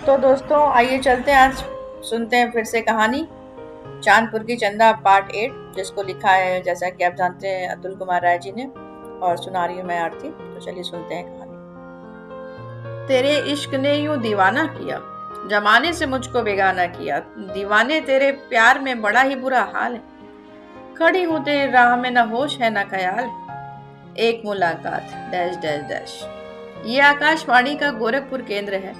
तो दोस्तों आइए चलते हैं, आज सुनते हैं फिर से कहानी चांदपुर की चंदा पार्ट 8, जिसको लिखा है जैसा कि आप जानते हैं अतुल कुमार राय जी ने, और सुना रही हूँ मैं आरती। तो चलिए सुनते हैं कहानी। तेरे इश्क ने यूं दीवाना किया, जमाने से मुझको बेगाना किया। दीवाने तेरे प्यार में बड़ा ही बुरा हाल है। खड़ी हूँ तेरी राह में, न होश है न ख्याल। एक मुलाकात डैश डैश डैश। ये आकाशवाणी का गोरखपुर केंद्र है।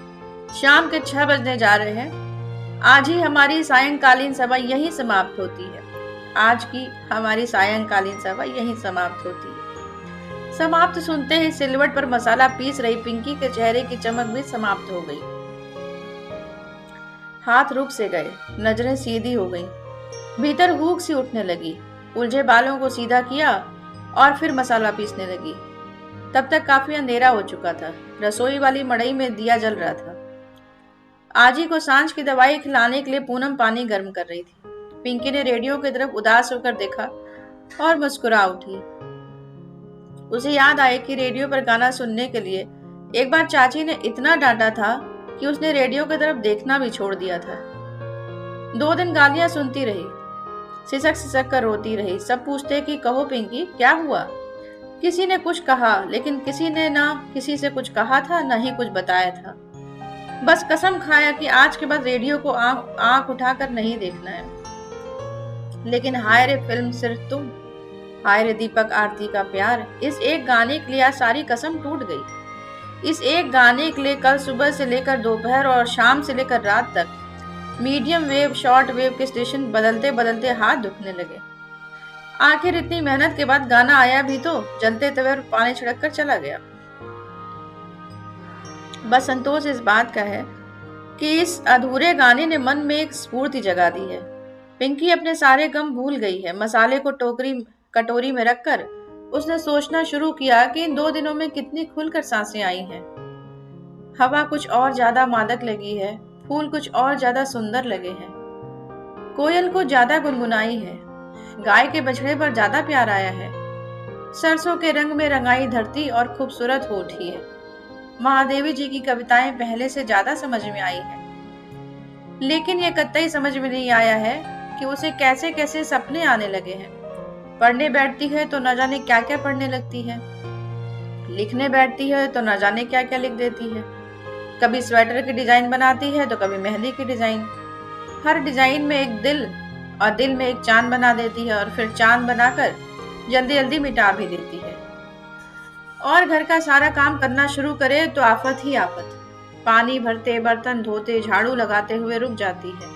शाम के 6 बजने जा रहे हैं। आज ही हमारी सायंकालीन सभा यहीं समाप्त होती है। आज की हमारी सायंकालीन सभा यहीं समाप्त होती है। समाप्त सुनते ही सिलवट पर मसाला पीस रही पिंकी के चेहरे की चमक भी समाप्त हो गई। हाथ रुक से गए, नजरें सीधी हो गईं। भीतर हुक सी उठने लगी। उलझे बालों को सीधा किया और फिर मसाला पीसने लगी। तब तक काफी अंधेरा हो चुका था। रसोई वाली मड़ई में दिया जल रहा था। आजी को सांझ की दवाई खिलाने के लिए पूनम पानी गर्म कर रही थी। पिंकी ने रेडियो की तरफ उदास होकर देखा और मुस्कुरा उठी। उसे याद आया कि रेडियो पर गाना सुनने के लिए एक बार चाची ने इतना डांटा था कि उसने रेडियो की तरफ देखना भी छोड़ दिया था। 2 दिन गालियां सुनती रही, सिसक सिसक कर रोती रही। सब पूछते कि कहो पिंकी क्या हुआ। किसी ने कुछ कहा, लेकिन किसी ने ना किसी से कुछ कहा था, ना ही कुछ बताया था। बस कसम खाया कि आज के बाद रेडियो को आंख उठाकर नहीं देखना है। लेकिन हाय रे फिल्म सिर्फ तुम, हाय रे दीपक आरती का प्यार। इस एक गाने के लिए आज सारी कसम टूट गई। इस एक गाने के लिए कल सुबह से लेकर दोपहर और शाम से लेकर रात तक मीडियम वेव शॉर्ट वेव के स्टेशन बदलते बदलते हाथ दुखने लगे। आखिर इतनी मेहनत के बाद गाना आया भी तो जलते तवे पर पानी छिड़क कर चला गया। बस संतोष इस बात का है कि इस अधूरे गाने ने मन में एक स्फूर्ति जगा दी है। पिंकी अपने सारे गम भूल गई है। मसाले को कटोरी में रखकर उसने सोचना शुरू किया कि इन 2 दिनों में कितनी खुलकर सांसें आई हैं। हवा कुछ और ज्यादा मादक लगी है, फूल कुछ और ज्यादा सुंदर लगे हैं, कोयल को ज्यादा गुनगुनाई है, गाय के बछड़े पर ज्यादा प्यार आया है, सरसों के रंग में रंगाई धरती और खूबसूरत हो उठी है। महादेवी जी की कविताएं पहले से ज्यादा समझ में आई है। लेकिन ये कतई समझ में नहीं आया है कि उसे कैसे कैसे सपने आने लगे हैं। पढ़ने बैठती है तो न जाने क्या क्या पढ़ने लगती है, लिखने बैठती है तो न जाने क्या क्या लिख देती है। कभी स्वेटर की डिजाइन बनाती है तो कभी मेहंदी की डिजाइन। हर डिजाइन में एक दिल और दिल में एक चांद बना देती है और फिर चांद बनाकर जल्दी जल्दी मिटा भी देती है। और घर का सारा काम करना शुरू करे तो आफत ही आफत। पानी भरते, बर्तन धोते, झाड़ू लगाते हुए रुक जाती है।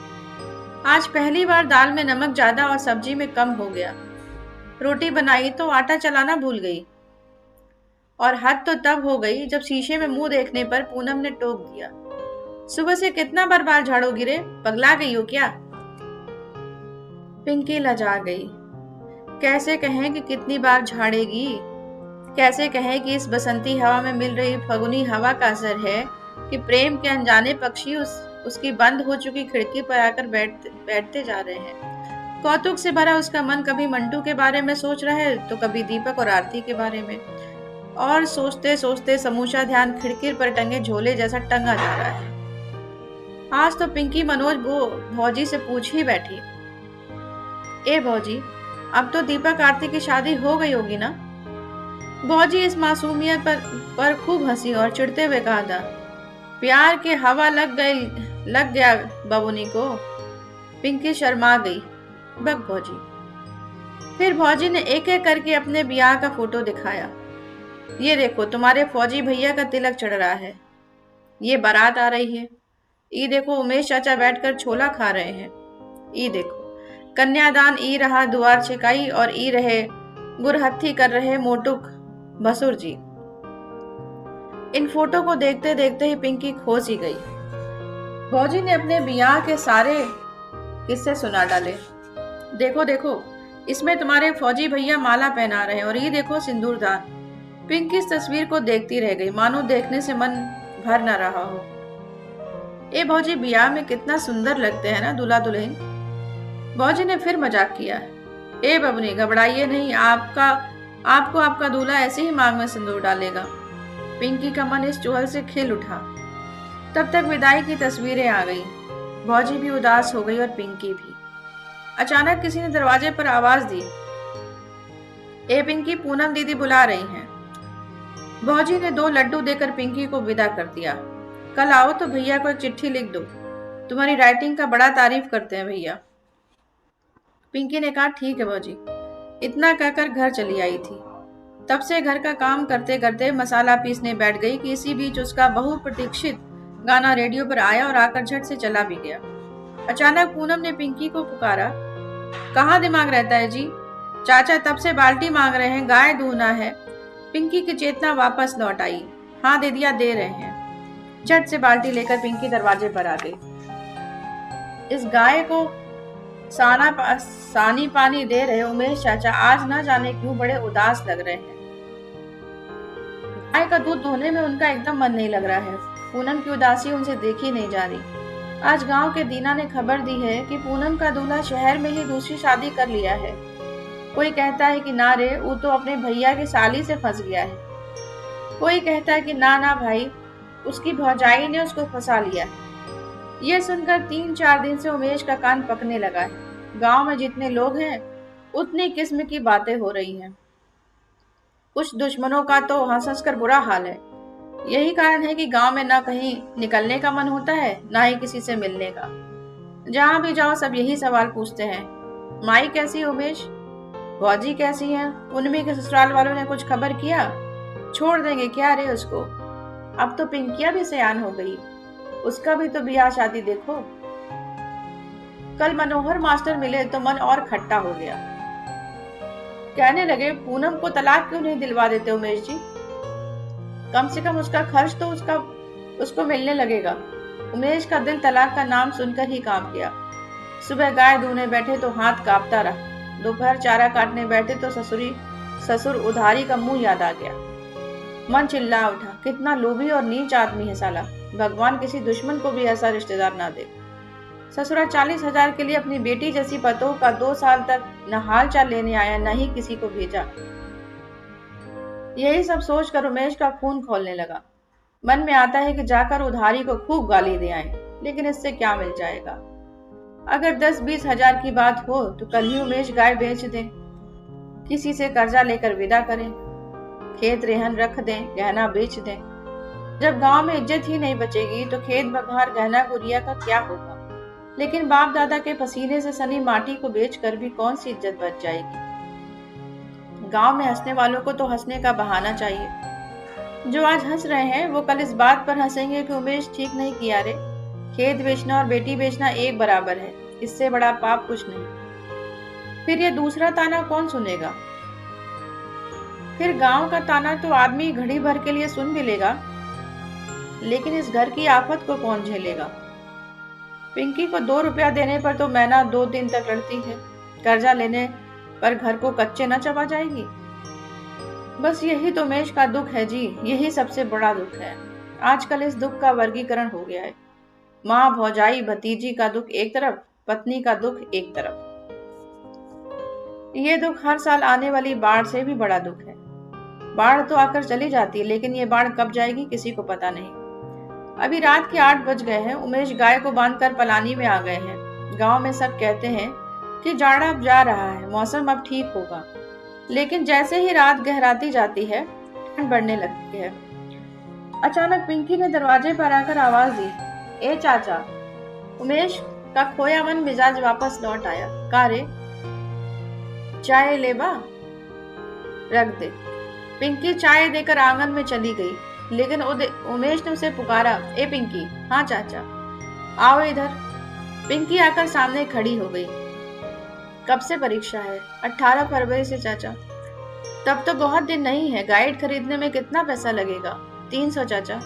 आज पहली बार दाल में नमक ज्यादा और सब्जी में कम हो गया। रोटी बनाई तो आटा चलाना भूल गई। और हद तो तब हो गई जब शीशे में मुंह देखने पर पूनम ने टोक दिया, सुबह से कितना बार बाल झाड़ू गिरे, पगला गई हो क्या। पिंकी लजा गई। कैसे कहें कि कितनी बार झाड़ेगी, कैसे कहें कि इस बसंती हवा में मिल रही फगुनी हवा का असर है कि प्रेम के अनजाने पक्षी उसकी बंद हो चुकी खिड़की पर आकर बैठते जा रहे हैं। कौतुक से भरा उसका मन कभी मंटू के बारे में सोच रहा है तो कभी दीपक और आरती के बारे में। और सोचते सोचते समूचा ध्यान खिड़की पर टंगे झोले जैसा टंगा जा रहा है। आज तो पिंकी मनोज भौजी से पूछ ही बैठी, ए भौजी, अब तो दीपक आरती की शादी हो गई होगी ना। भौजी इस मासूमियत पर खूब हंसी और चिढ़ते हुए कहा था, प्यार के हवा लग गया बबुनी को। पिंकी शर्मा गई। बक भौजी। फिर भौजी ने एक एक करके अपने ब्याह का फोटो दिखाया। ये देखो तुम्हारे फौजी भैया का तिलक चढ़ रहा है, ये बारात आ रही है, ये देखो उमेश चाचा बैठकर छोला खा रहे हैं, ये देखो कन्यादान ई रहा दुआर छिकाई और ई रहे गुरहत्थी कर रहे मोटुक भसुर जी। इन फोटो को देखते देखते ही पिंकी खो सी गई। भौजी ने अपने ब्याह के सारे किस्से सुना डाले। देखो देखो, इसमें तुम्हारे फौजी भैया माला पहना रहे हैं और ये देखो सिंदूरदान। पिंकी इस तस्वीर को देखती रह गई, मानो देखने से मन भर न रहा हो। ए भौजी, ब्याह में कितना सुंदर लगते हैं ना दूल्हा दुल्हन। भौजी ने फिर मजाक किया। ए बबनी, घबराइए नहीं, आपको आपका दूल्हा ऐसे ही मांग में सिंदूर डालेगा। पिंकी का मन इस चुहल से खिल उठा। तब तक विदाई की तस्वीरें आ गई। भौजी भी उदास हो गई और पिंकी भी। अचानक किसी ने दरवाजे पर आवाज दी, ए पिंकी, पूनम दीदी बुला रही हैं। भौजी ने 2 लड्डू देकर पिंकी को विदा कर दिया। कल आओ तो भैया को एक चिट्ठी लिख दो, तुम्हारी राइटिंग का बड़ा तारीफ करते हैं भैया। पिंकी ने कहा, ठीक है भौजी। इतना कहकर घर चली आई थी। तब से घर का काम करते करते मसाला पीसने बैठ गई कि इसी बीच उसका बहुप्रतीक्षित गाना रेडियो पर आया और आकर झट से चला भी गया। अचानक पूनम ने पिंकी को पुकारा, कहाँ दिमाग रहता है जी? चाचा तब से बाल्टी मांग रहे हैं, गाय दूहना है। पिंकी की चेतना वापस लौट आई। हाँ दीदिया, दे रहे हैं। झट से बाल्टी लेकर पिंकी दरवाजे पर आ गई। इस गाय को सानी पानी दे रहे उमेश चाचा आज न जाने क्यों बड़े उदास लग रहे हैं। गाय का दूध धोने में उनका एकदम मन नहीं लग रहा है। पूनम की उदासी उनसे देखी नहीं जा रही। आज गांव के दीना ने खबर दी है कि पूनम का दूल्हा शहर में ही दूसरी शादी कर लिया है। कोई कहता है कि ना रे, वो तो अपने भैया की साली से फंस गया है। कोई कहता है कि ना ना भाई, उसकी भौजाई ने उसको फंसा लिया है। ये सुनकर 3-4 दिन से उमेश का कान पकने लगा है। गांव में जितने लोग हैं उतनी किस्म की बातें हो रही हैं। कुछ दुश्मनों का तो हंस हंस कर बुरा हाल है। यही कारण है कि गांव में ना कहीं निकलने का मन होता है, ना ही किसी से मिलने का। जहां भी जाओ सब यही सवाल पूछते हैं, माई कैसी है उमेश? भौजी कैसी है? उनमें के ससुराल वालों ने कुछ खबर किया? छोड़ देंगे क्या रे उसको? अब तो पिंकिया भी सयान हो गई, उसका भी तो ब्याह शादी देखो। कल मनोहर मास्टर मिले तो मन और खट्टा हो गया। कहने लगे, पूनम को तलाक क्यों नहीं दिलवा देते उमेश जी? कम से कम उसका खर्च तो उसको मिलने लगेगा। उमेश का दिल तलाक का नाम सुनकर ही कांप गया। सुबह गाय दूने बैठे तो हाथ कांपता रहा। दोपहर चारा काटने बैठे तो ससुर उधारी का मुंह याद आ गया। मन चिल्ला उठा, कितना लोभी और नीच आदमी है साला। भगवान किसी दुश्मन को भी ऐसा रिश्तेदार ना दे। ससुरा 40,000 के लिए अपनी बेटी जैसी पतोह का 2 साल तक न हाल चाल लेने आया, न ही किसी को भेजा। यही सब सोचकर उमेश का खून खौलने लगा। मन में आता है कि जाकर उधारी को खूब गाली दे आए, लेकिन इससे क्या मिल जाएगा? अगर 10-20 हजार की बात हो तो कल ही उमेश गाय बेच दे, किसी से कर्जा लेकर विदा करें, खेत रेहन रख दें, गहना बेच दें। जब गांव में इज्जत ही नहीं बचेगी तो खेत बघार गहना गुड़िया का क्या होगा? लेकिन बाप दादा के पसीने से सनी माटी को बेचकर भी कौन सी इज्जत बच जाएगी? गांव में हंसने वालों को तो हंसने का बहाना चाहिए। जो आज हंस रहे हैं वो कल इस बात पर हंसेंगे कि उमेश ठीक नहीं किया रे। खेत बेचना और बेटी बेचना एक बराबर है, इससे बड़ा पाप कुछ नहीं। फिर ये दूसरा ताना कौन सुनेगा? फिर गांव का ताना तो आदमी घड़ी भर के लिए सुन भी लेगा, लेकिन इस घर की आफत को कौन झेलेगा? पिंकी को 2 रुपया देने पर तो मैना 2 दिन तक लड़ती है। कर्जा लेने पर घर को कच्चे न चबा जाएगी। बस यही तो उमेश का दुख है जी, यही सबसे बड़ा दुख है। आजकल इस दुख का वर्गीकरण हो गया है। माँ, भौजाई, भतीजी का दुख एक तरफ, पत्नी का दुख एक तरफ। ये दुख हर साल आने वाली बाढ़ से भी बड़ा दुख है। बाढ़ तो आकर चली जाती है, लेकिन ये बाढ़ कब जाएगी किसी को पता नहीं। अभी रात के 8 बज गए हैं। उमेश गाय को बांधकर पलानी में आ गए हैं। गांव में सब कहते हैं कि जाड़ा अब जा रहा है, मौसम अब ठीक होगा। लेकिन जैसे ही रात गहराती जाती है, ठंड बढ़ने लगती है। अचानक पिंकी ने दरवाजे पर आकर आवाज दी, ए चाचा। उमेश का खोया मन मिजाज वापस लौट आया। का रे, चाय लेबा? रख दे। पिंकी चाय देकर आंगन में चली गई, लेकिन उमेश ने उसे पुकारा, ए पिंकी। हाँ चाचा। आओ इधर। पिंकी आकर सामने खड़ी हो गई। कब से परीक्षा है? 18 फरवरी से चाचा। तब तो बहुत दिन नहीं है। गाइड खरीदने में कितना पैसा लगेगा? 300 चाचा।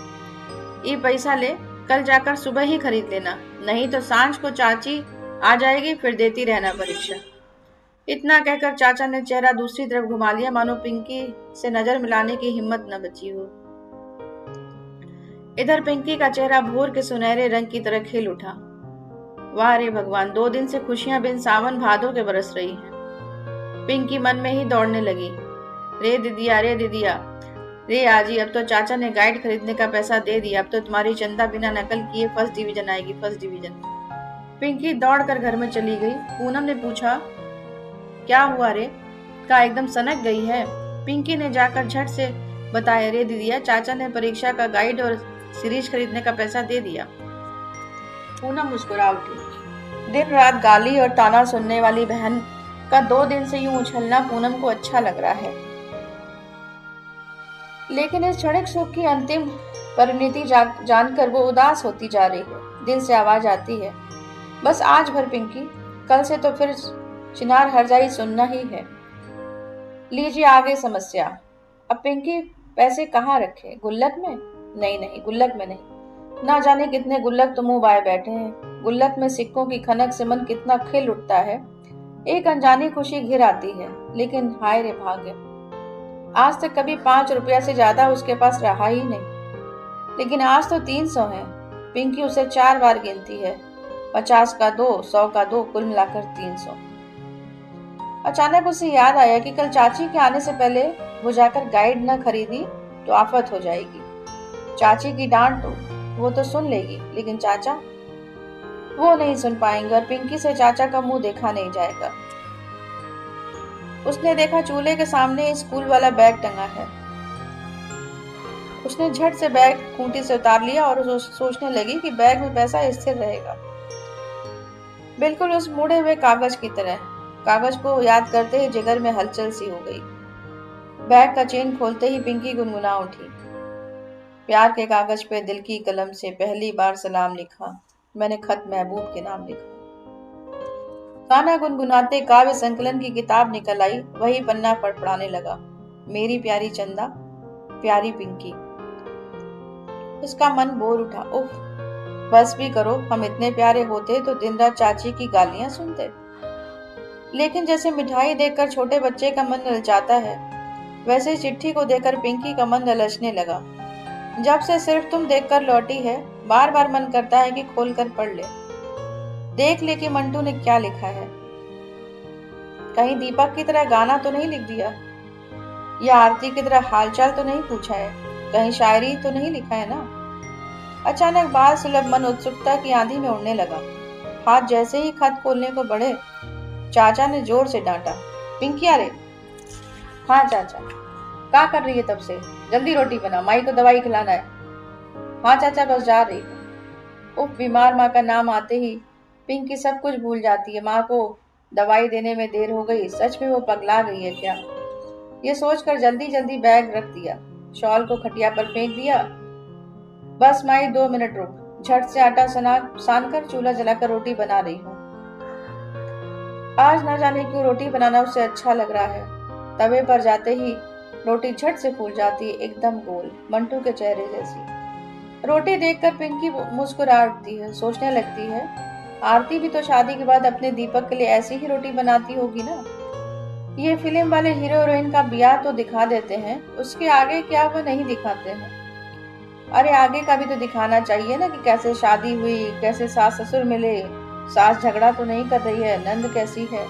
ये पैसा ले, कल जाकर सुबह ही खरीद लेना, नहीं तो सांझ को चाची आ जाएगी, फिर देती रहना परीक्षा। इतना कहकर चाचा ने चेहरा दूसरी तरफ घुमा लिया, मानो पिंकी से नजर मिलाने की हिम्मत न बची हो। इधर पिंकी का चेहरा भोर के सुनहरे रंग की तरह खिल उठा। वाह रे भगवान, 2 दिन से खुशियां बिन सावन भादों के बरस रही हैं। पिंकी मन में ही दौड़ने लगी। रे दीदिया, रे दीदिया। रे आजी, अब तो चाचा ने गाइड खरीदने का पैसा दे दिया। अब तो तुम्हारी चंदा बिना नकल किए फर्स्ट डिवीजन आएगी, फर्स्ट डिवीजन। पिंकी दौड़कर घर में चली गई। पूनम ने पूछा, क्या हुआ रे? का एकदम सनक गई है? पिंकी ने जाकर झट से बताया, रे दीदिया, चाचा ने परीक्षा का गाइड और सीरीज खरीदने का पैसा दे दिया। पूनम मुस्कुरा उठी। दिन रात गाली और ताना सुनने वाली बहन का 2 दिन से यूं उछलना पूनम को अच्छा लग रहा है। लेकिन इस क्षणिक सुख की अंतिम परिणति जानकर वो उदास होती जा रही है। दिल से आवाज आती है, बस आज भर पिंकी, कल से तो फिर चिनार हरजाई सुनना ही है। लीजिए आ गई समस्या। अब पिंकी पैसे कहाँ रखे? गुल्लक में? नहीं नहीं, गुल्लक में नहीं। ना जाने कितने गुल्लक तो मुंह बाए बैठे हैं। गुल्लक में सिक्कों की खनक से मन कितना खिल उठता है। एक अनजानी खुशी घिर आती है। लेकिन हाय रे भाग्य, आज तक कभी 5 रुपया से ज्यादा उसके पास रहा ही नहीं। लेकिन आज तो 300 है। पिंकी उसे 4 बार गिनती है। 50 का 2, 100 का 2, कुल मिलाकर 300। अचानक उसे याद आया कि कल चाची के आने से पहले वो जाकर गाइड न खरीदी तो आफत हो जाएगी। चाची की डांट तो वो तो सुन लेगी, लेकिन चाचा, वो नहीं सुन पाएंगे और पिंकी से चाचा का मुंह देखा नहीं जाएगा। उसने देखा चूल्हे के सामने स्कूल वाला बैग टंगा है। उसने झट से बैग खूंटी से उतार लिया और सोचने लगी कि बैग में पैसा स्थिर रहेगा, बिल्कुल उस मुड़े हुए कागज की तरह। कागज को याद करते ही जिगर में हलचल सी हो गई। बैग का चेन खोलते ही पिंकी गुनगुना उठी, प्यार के कागज पे दिल की कलम से पहली बार सलाम लिखा, मैंने खत महबूब के नाम लिखा। गाना गुनगुनाते काव्य संकलन की किताब निकल आई। वही पन्ना फड़फड़ाने लगा, मेरी प्यारी चंदा, प्यारी पिंकी। उसका मन बोल उठा, उफ, बस भी करो, हम इतने प्यारे होते तो दिन रात चाची की गालियां सुनते। लेकिन जैसे मिठाई देखकर छोटे बच्चे का मन ललचाता है, वैसे चिट्ठी को देखकर पिंकी का मन ललचने लगा। जब से सिर्फ तुम देखकर लौटी है, बार बार मन करता है कि खोलकर पढ़ ले, देख ले कि मंटू ने क्या लिखा है। कहीं दीपक की तरह गाना तो नहीं लिख दिया, या आरती की तरह हालचाल तो नहीं पूछा है, कहीं शायरी तो नहीं लिखा है ना। अचानक बाल सुलभ मन उत्सुकता की आंधी में उड़ने लगा। हाथ जैसे ही खत खोलने को बढ़े, चाचा ने जोर से डांटा, पिंकी अरे। हाँ चाचा। क्या कर रही है तब से? जल्दी रोटी बना, माई को दवाई खिलाना है। हाँ चाचा, बस जा रही हूँ। उफ, बीमार माँ का नाम आते ही पिंकी सब कुछ भूल जाती है। माँ को दवाई देने में देर हो गई, सच में वो पगला गई है क्या? ये सोचकर जल्दी जल्दी बैग रख दिया, शॉल को खटिया पर फेंक दिया। बस माई 2 मिनट रुक, झट से आटा सान कर चूल्हा जलाकर रोटी बना रही हूँ। आज ना जाने क्यों रोटी बनाना उसे अच्छा लग रहा है। तवे पर जाते ही रोटी झट से फूल जाती है, एकदम गोल, मंटू के चेहरे जैसी। रोटी देखकर पिंकी मुस्कुरा उठती है, सोचने लगती है, आरती भी तो शादी के बाद अपने दीपक के लिए ऐसी ही रोटी बनाती होगी ना। ये फिल्म वाले हीरो हीरोइन का ब्याह तो दिखा देते हैं, उसके आगे क्या वो नहीं दिखाते हैं। अरे आगे का भी तो दिखाना चाहिए ना, कि कैसे शादी हुई, कैसे सास ससुर मिले, सास झगड़ा तो नहीं कर रही है, नंद कैसी है,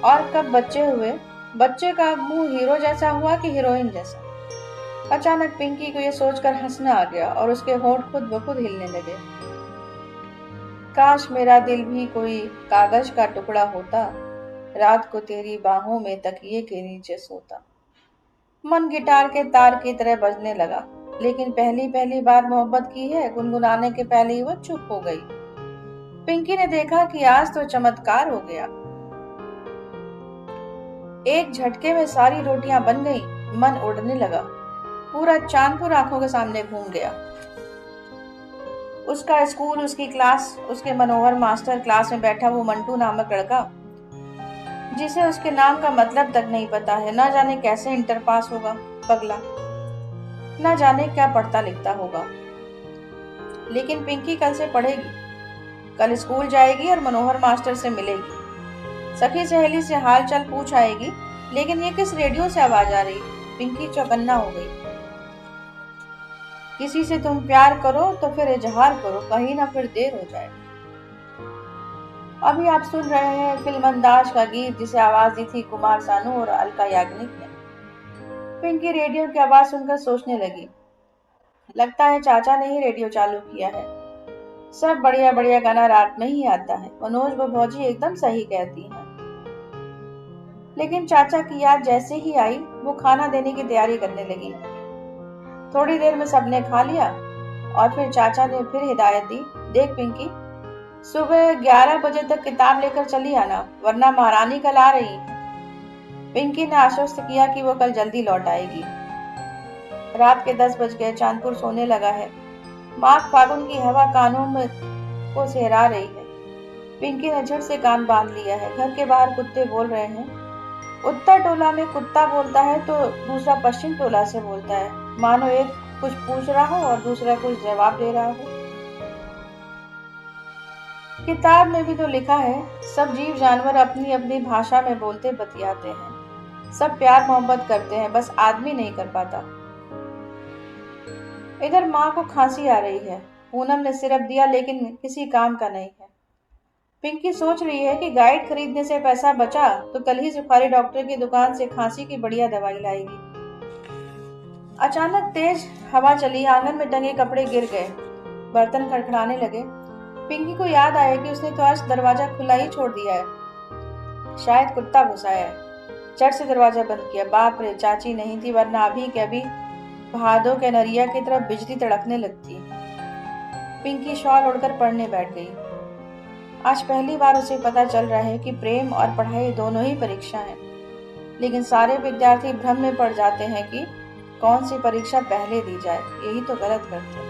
और कब बच्चे हुए। बच्चे का मुंह हीरो जैसा हुआ कि हीरोइन जैसा। अचानक पिंकी को यह सोचकर हंसना आ गया और उसके होंठ खुद ब खुद हिलने लगे। काश मेरा दिल भी कोई कागज का टुकड़ा होता, रात को तेरी बाहों में तकिए के नीचे सोता। मन गिटार के तार की तरह बजने लगा। लेकिन पहली पहली बार मोहब्बत की है, गुनगुनाने के पहले ही वो चुप हो गई। पिंकी ने देखा कि आज तो चमत्कार हो गया। एक झटके में सारी रोटियां बन गई। मन उड़ने लगा, पूरा चांदपुर आंखों के सामने घूम गया। उसका स्कूल, उसकी क्लास, उसके मनोहर मास्टर, क्लास में बैठा वो मंटू नामक लड़का, जिसे उसके नाम का मतलब तक नहीं पता है। ना जाने कैसे इंटर पास होगा, पगला। ना जाने क्या पढ़ता लिखता होगा। लेकिन पिंकी कल से पढ़ेगी, कल स्कूल जाएगी और मनोहर मास्टर से मिलेगी, सखी सहेली से हाल चाल पूछ आएगी। लेकिन ये किस रेडियो से आवाज आ रही? पिंकी चौकन्ना हो गई। किसी से तुम प्यार करो तो फिर इजहार करो, कहीं ना फिर देर हो जाए। अभी आप सुन रहे हैं फिल्म अंदाज का गीत, जिसे आवाज दी थी कुमार सानू और अलका याग्निक ने। पिंकी रेडियो की आवाज सुनकर सोचने लगी, लगता है चाचा ने ही रेडियो चालू किया है। सब बढ़िया बढ़िया गाना रात में ही आता है। मनोज व भौजी एकदम सही कहती हैं। लेकिन चाचा की याद जैसे ही आई, वो खाना देने की तैयारी करने लगी। थोड़ी देर में सबने खा लिया और फिर चाचा ने फिर हिदायत दी, देख पिंकी, सुबह 11 बजे तक किताब लेकर चली आना, वरना महारानी कल आ रही है। पिंकी ने आश्वस्त किया कि वो कल जल्दी लौट आएगी। रात के 10 बज गए, चांदपुर सोने लगा है। माघ फागुन की हवा कानों में को सहरा रही है। पिंकी ने झट से कान बांध लिया है। घर के बाहर कुत्ते बोल रहे हैं। उत्तर टोला में कुत्ता बोलता है तो दूसरा पश्चिम टोला से बोलता है, मानो एक कुछ पूछ रहा हो और दूसरा कुछ जवाब दे रहा हो। किताब में भी तो लिखा है, सब जीव जानवर अपनी अपनी भाषा में बोलते बतियाते हैं। सब प्यार मोहब्बत करते हैं, बस आदमी नहीं कर पाता। इधर माँ को खांसी आ रही है। पूनम ने सिरप दिया लेकिन किसी काम का नहीं है। पिंकी सोच रही है कि गाइड खरीदने से पैसा बचा तो कल ही सुखारी डॉक्टर की दुकान से खांसी की बढ़िया दवाई लाएगी। अचानक तेज हवा चली, आंगन में टंगे कपड़े गिर गए, बर्तन खड़खड़ाने लगे। पिंकी को याद आया कि उसने तो आज दरवाजा खुला ही छोड़ दिया है। शायद कुत्ता घुसा है। झट से दरवाजा बंद किया। बाप रे, चाची नहीं थी, वरना अभी के अभी भादों के नरिया की तरफ बिजली तड़कने लगती। पिंकी शॉल ओढ़कर पढ़ने बैठ गई। आज पहली बार उसे पता चल रहा है कि प्रेम और पढ़ाई दोनों ही परीक्षा है। लेकिन सारे विद्यार्थी भ्रम में पड़ जाते हैं कि कौन सी परीक्षा पहले दी जाए। यही तो गलत करते हैं।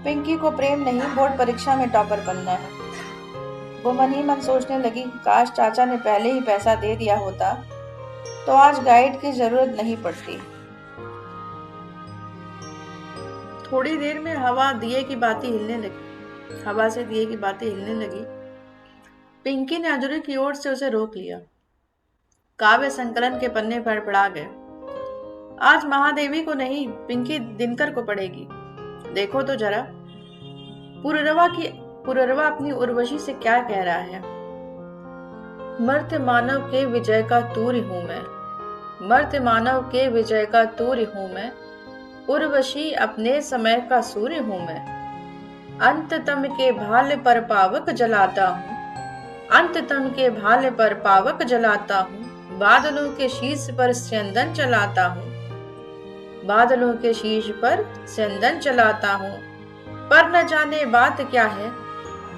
पिंकी को प्रेम नहीं, बोर्ड परीक्षा में टॉपर बनना है। वो मन ही मन सोचने लगी कि काश चाचा ने पहले ही पैसा दे दिया होता तो आज गाइड की जरूरत नहीं पड़ती। थोड़ी देर में हवा से दिए की बातें हिलने लगी। पिंकी ने अजूरी की ओर से उसे रोक लिया। काव्य संकलन के पन्ने फड़फड़ा गए। आज महादेवी को नहीं, पिंकी दिनकर को पढ़ेगी। देखो तो जरा, पुररवा अपनी उर्वशी से क्या कह रहा है। मर्त्य मानव के विजय का तूर्य हूं मैं, मर्त्य मानव के विजय का तूर्य हूं मैं, उर्वशी अपने समय का सूर्य हूं मैं। अंततम के भाल पर पावक जलाता हूं, अंततम के भाल पर पावक जलाता हूं, बादलों के शीश पर स्यंदन चलाता हूं, बादलों के शीश पर स्यंदन चलाता हूं। पर न जाने बात क्या है,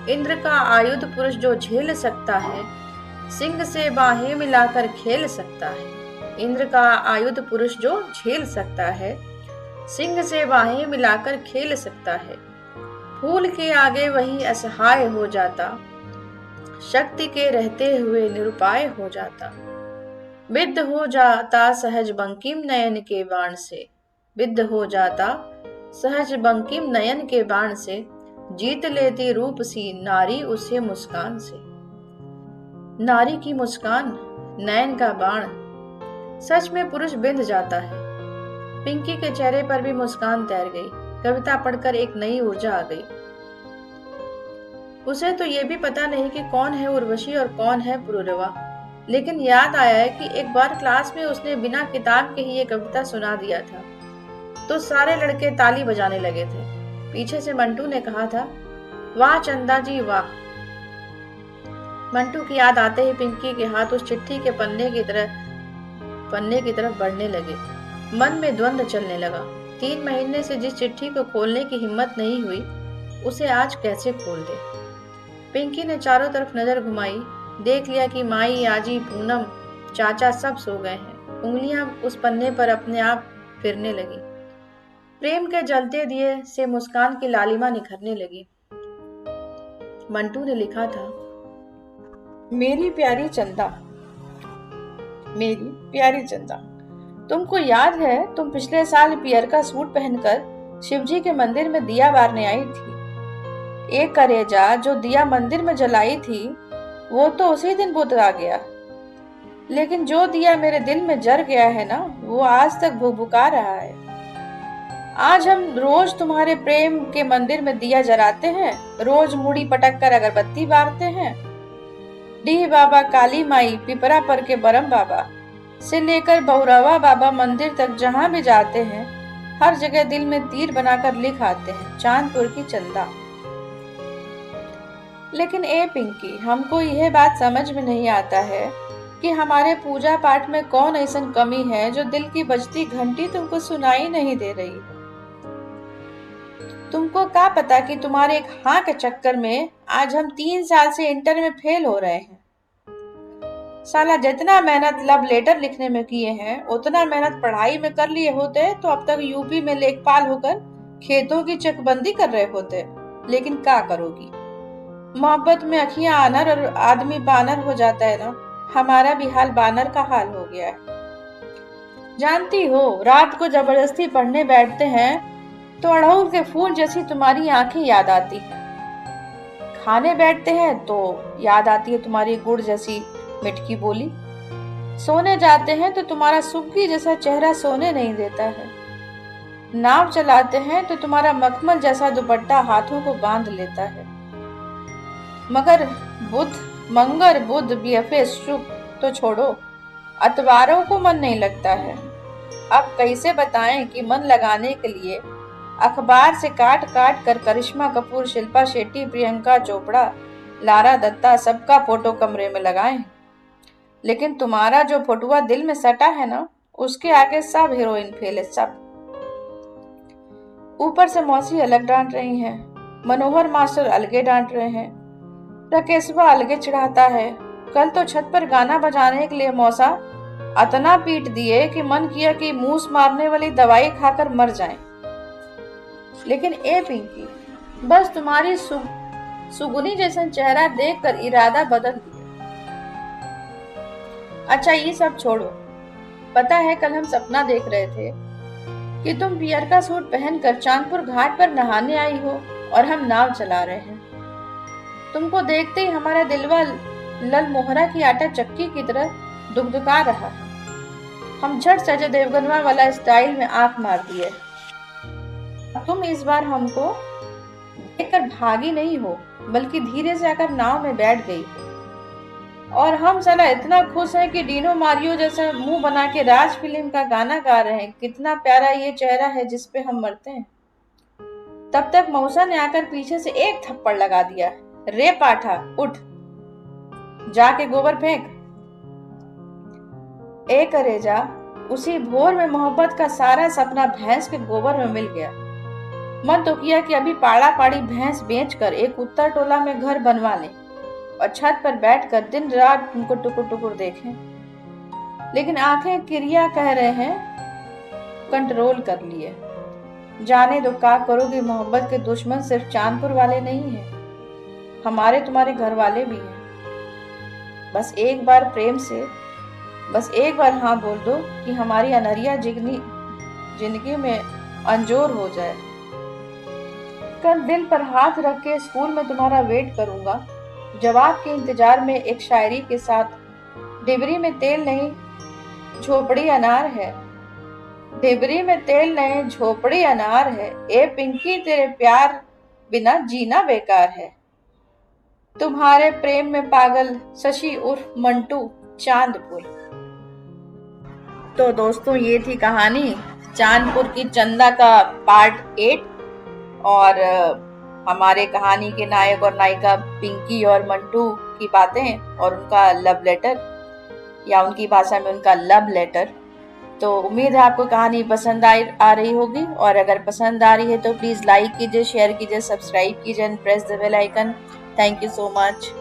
इंद्र का आयुध पुरुष जो झेल सकता है, सिंह से बाहें मिलाकर खेल सकता है। इंद्र का आयुध पुरुष जो झेल सकता है, सिंह से बाहें मिलाकर खेल सकता है। फूल के आगे वही असहाय हो जाता, शक्ति के रहते हुए निरुपाय हो जाता। विद्ध हो जाता सहज बंकिम नयन के बाण से, विद्ध हो जाता सहज बंकिम नयन के बाण से, जीत लेती रूप सी नारी उसे मुस्कान से। नारी की मुस्कान, नयन का बाण, सच में पुरुष बिंध जाता है। पिंकी के चेहरे पर भी मुस्कान तैर गई। कविता पढ़कर एक नई ऊर्जा आ गई। उसे तो ये भी पता नहीं कि कौन है उर्वशी और कौन है पुरुरवा, लेकिन याद आया है कि एक बार क्लास में उसने बिना किताब के ही ये कविता सुना दिया था, तो सारे लड़के ताली बजाने लगे थे। पीछे से मंटू ने कहा था, वाह चंदा जी वाह। मंटू की याद आते ही पिंकी के हाथ उस चिट्ठी के पन्ने की तरफ बढ़ने लगे। मन में द्वंद्व चलने लगा। 3 महीने से जिस चिट्ठी को खोलने की हिम्मत नहीं हुई, उसे आज कैसे खोल दे। पिंकी ने चारों तरफ नजर घुमाई। देख लिया कि माई, आजी, पूनम, चाचा सब सो गए हैं। उंगलियां उस पन्ने पर अपने आप फिरने लगी। प्रेम के जलते दिए से मुस्कान की लालिमा निखरने लगी। मंटू ने लिखा था, मेरी प्यारी चंदा, मेरी प्यारी चंदा, तुमको याद है तुम पिछले साल पियर का सूट पहनकर शिवजी के मंदिर में दिया बारने आई थी। एक करेजा जो दिया मंदिर में जलाई थी, वो तो उसी दिन बुझा गया, लेकिन जो दिया मेरे दिल में जर गया है ना, वो आज तक भुकभुका रहा है। आज हम रोज तुम्हारे प्रेम के मंदिर में दिया जलाते हैं, रोज मुड़ी पटक कर अगरबत्ती बारते हैं। डी बाबा, काली माई, पिपरा पर के बरम बाबा, से लेकर भौरवा बाबा मंदिर तक जहां भी जाते हैं, हर जगह दिल में तीर बनाकर लिख आते हैं, चांदपुर की चंदा। लेकिन ए पिंकी, हमको यह बात समझ में नहीं आता है कि हमारे पूजा पाठ में कौन ऐसन कमी है जो दिल की बजती घंटी तुमको सुनाई नहीं दे रही। तुमको क्या पता कि तुम्हारे एक हाँ के चक्कर में आज हम 3 साल से इंटर में फेल हो रहे हैं। साला जितना मेहनत लव लेटर लिखने में किए हैं, उतना मेहनत पढ़ाई में कर लिए होते तो अब तक यूपी में लेखपाल होकर खेतों की चकबंदी कर रहे होते। लेकिन क्या करोगी, मोहब्बत में अखियां आनर और आदमी बानर हो जाता है ना। हमारा भी हाल बानर का हाल हो गया है। जानती हो, रात को जबरदस्ती पढ़ने बैठते हैं तो अड़हुल के फूल जैसी तुम्हारी आंखें याद आती हैं। खाने बैठते हैं तो याद आती है तुम्हारी गुड़ जैसी मिठकी बोली। सोने जाते हैं तो तुम्हारा सुग्गी जैसा चेहरा सोने नहीं देता है। नाव चलाते हैं तो तुम्हारा मखमल जैसा दुपट्टा हाथों को बांध लेता है। मगर मंगर बुध बीएफए शुभ तो छोड़ो, अतवारों को मन नहीं लगता है। अब कैसे बताएं कि मन लगाने के लिए अखबार से काट काट कर करिश्मा कपूर, शिल्पा शेट्टी, प्रियंका चोपड़ा, लारा दत्ता सबका फोटो कमरे में लगाएं। लेकिन तुम्हारा जो फोटुआ दिल में सटा है ना, उसके आगे सब हीरोइन फेल है, सब। ऊपर से मौसी अलग डांट रही हैं, मनोहर मास्टर अलगे डांट रहे हैं, राकेशवा अलगे चिढ़ाता है। कल तो छत पर गाना बजाने के लिए मौसा अतना पीट दिए कि मन किया कि मूस मारने वाली दवाई खाकर मर जाएं। लेकिन ए पिंकी, बस तुम्हारी सुगुनी जैसा चेहरा देखकर इरादा बदल दिया। अच्छा ये सब छोड़ो, पता है कल हम सपना देख रहे थे कि तुम पियर का सूट पहनकर चांदपुर घाट पर नहाने आई हो और हम नाव चला रहे हैं। तुमको देखते ही हमारा दिलवा लल मोहरा की आटा चक्की की तरह दुखदुका रहा है। हम झट से अजय देवगनवा वाला स्टाइल में आंख मार दिए। तुम इस बार हमको देखकर भागी नहीं हो, बल्कि धीरे से आकर नाव में बैठ गई। और हम साला इतना खुश हैं कि डीनो मारियो जैसा मुंह बना के राज फिल्म का गाना गा रहे हैं, कितना प्यारा ये चेहरा है जिस पे हम मरते हैं। तब तक मौसा ने आकर पीछे से एक थप्पड़ लगा दिया। रे पाठा, उठ, जाके गोबर फेंक। ए करेजा, उसी भोर में मोहब्बत का सारा सपना भैंस के गोबर में मिल गया। मन तो किया कि अभी पाड़ा पाड़ी भैंस बेचकर एक उत्तर टोला में घर बनवा लें और छत पर बैठकर दिन रात उनको टुकुर टुकुर देखें। लेकिन आंखें क्रिया कह रहे हैं कंट्रोल कर लिए। जाने दो, क्या करोगे, मोहब्बत के दुश्मन सिर्फ चांदपुर वाले नहीं हैं, हमारे तुम्हारे घर वाले भी हैं। बस एक बार प्रेम से, बस एक बार हाँ बोल दो कि हमारी अनहरिया जिंदगी में अंजोर हो जाए। कल दिल पर हाथ रख के स्कूल में तुम्हारा वेट करूंगा, जवाब के इंतजार में एक शायरी के साथ। डिबरी में तेल नहीं, झोपड़ी अनार है। डिबरी में तेल नहीं, झोपड़ी अनार है। ए पिंकी, तेरे प्यार बिना जीना बेकार है। तुम्हारे प्रेम में पागल, शशि उर्फ मंटू, चांदपुर। तो दोस्तों, ये थी कहानी चांदपुर की चंदा का पार्ट 8। और हमारे कहानी के नायक और नायिका पिंकी और मंटू की बातें और उनका लव लेटर, या उनकी भाषा में उनका लव लेटर। तो उम्मीद है आपको कहानी पसंद आ रही होगी, और अगर पसंद आ रही है तो प्लीज लाइक कीजिए, शेयर कीजिए, सब्सक्राइब कीजिए and press the bell icon. Thank you so much.